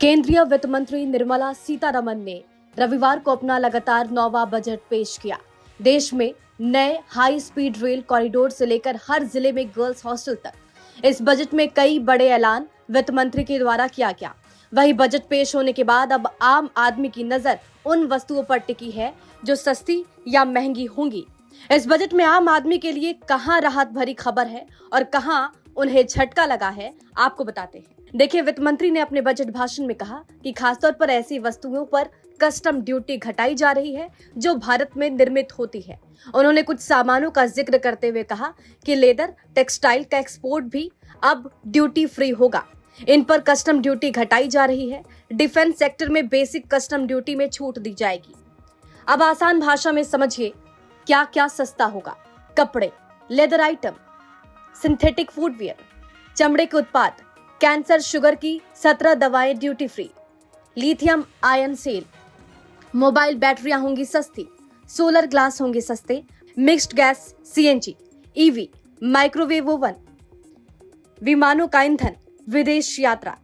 केंद्रीय वित्त मंत्री निर्मला सीतारमण ने रविवार को अपना लगातार 9वां बजट पेश किया। देश में नए हाई स्पीड रेल कॉरिडोर से लेकर हर जिले में गर्ल्स हॉस्टल तक इस बजट में कई बड़े ऐलान वित्त मंत्री के द्वारा किया गया। वहीं बजट पेश होने के बाद अब आम आदमी की नजर उन वस्तुओं पर टिकी है जो सस्ती या महंगी होंगी। इस बजट में आम आदमी के लिए कहां राहत भरी खबर है और कहां उन्हें झटका लगा है, आपको बताते हैं। देखिए, वित्त मंत्री ने अपने बजट भाषण में कहा कि खासतौर पर ऐसी वस्तुओं पर कस्टम ड्यूटी घटाई जा रही है जो भारत में निर्मित होती है। उन्होंने कुछ सामानों का जिक्र करते हुए कहा कि लेदर, टेक्सटाइल का एक्सपोर्ट भी अब ड्यूटी फ्री होगा। इन पर कस्टम ड्यूटी घटाई जा रही है। डिफेंस सेक्टर में बेसिक कस्टम ड्यूटी में छूट दी जाएगी। अब आसान भाषा में समझिए क्या क्या सस्ता होगा। कपड़े, लेदर आइटम, सिंथेटिक फुटवियर, चमड़े के उत्पाद, कैंसर, शुगर की 17 दवाएं duty free, lithium ion cell, mobile बैटरियां होंगी सस्ती, सोलर ग्लास होंगे सस्ते, mixed gas CNG, EV, microwave oven, विमानों का ईंधन, विदेश यात्रा।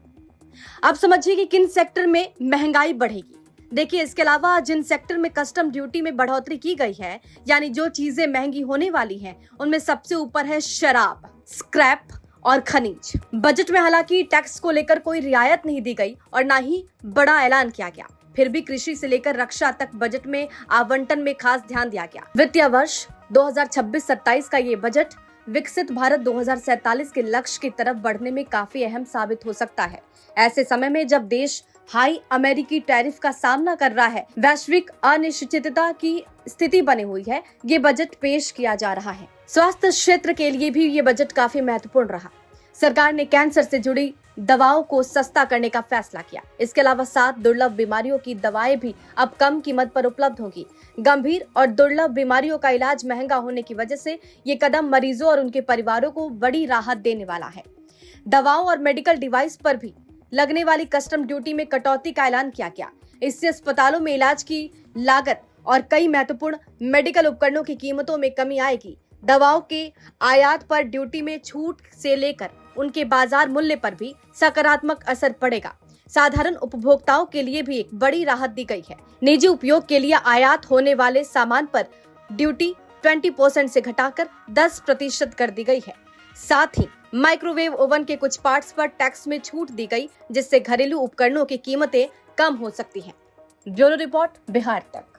अब समझिए कि किन सेक्टर में महंगाई बढ़ेगी। देखिए, इसके अलावा जिन सेक्टर में कस्टम ड्यूटी में बढ़ोतरी की गई है, यानी जो चीजें महंगी होने वाली हैं, उनमें सबसे ऊपर है शराब, स्क्रैप और खनिज। बजट में हालांकि टैक्स को लेकर कोई रियायत नहीं दी गई और ना ही बड़ा ऐलान किया गया। फिर भी कृषि से लेकर रक्षा तक बजट में आवंटन में खास ध्यान दिया गया। वित्तीय वर्ष 2026-27 का ये बजट विकसित भारत 2047 के लक्ष्य की तरफ बढ़ने में काफी अहम साबित हो सकता है। ऐसे समय में जब देश हाई अमेरिकी टैरिफ का सामना कर रहा है, वैश्विक अनिश्चितता की स्थिति बनी हुई है, ये बजट पेश किया जा रहा है। स्वास्थ्य क्षेत्र के लिए भी ये बजट काफी महत्वपूर्ण रहा। सरकार ने कैंसर से जुड़ी दवाओं को सस्ता करने का फैसला किया। इसके अलावा 7 दुर्लभ बीमारियों की दवाएं भी अब कम कीमत पर उपलब्ध होंगी। गंभीर और दुर्लभ बीमारियों का इलाज महंगा होने की वजह से ये कदम मरीजों और उनके परिवारों को बड़ी राहत देने वाला है। दवाओं और मेडिकल डिवाइस पर भी लगने वाली कस्टम ड्यूटी में कटौती का ऐलान किया गया। इससे अस्पतालों में इलाज की लागत और कई महत्वपूर्ण मेडिकल उपकरणों की कीमतों में कमी आएगी। दवाओं के आयात पर ड्यूटी में छूट से लेकर उनके बाजार मूल्य पर भी सकारात्मक असर पड़ेगा। साधारण उपभोक्ताओं के लिए भी एक बड़ी राहत दी गई है। निजी उपयोग के लिए आयात होने वाले सामान पर ड्यूटी 20% से घटाकर 10% कर दी गई है। साथ ही माइक्रोवेव ओवन के कुछ पार्ट्स पर टैक्स में छूट दी गई, जिससे घरेलू उपकरणों की कीमतें कम हो सकती हैं। ब्यूरो रिपोर्ट, बिहार तक।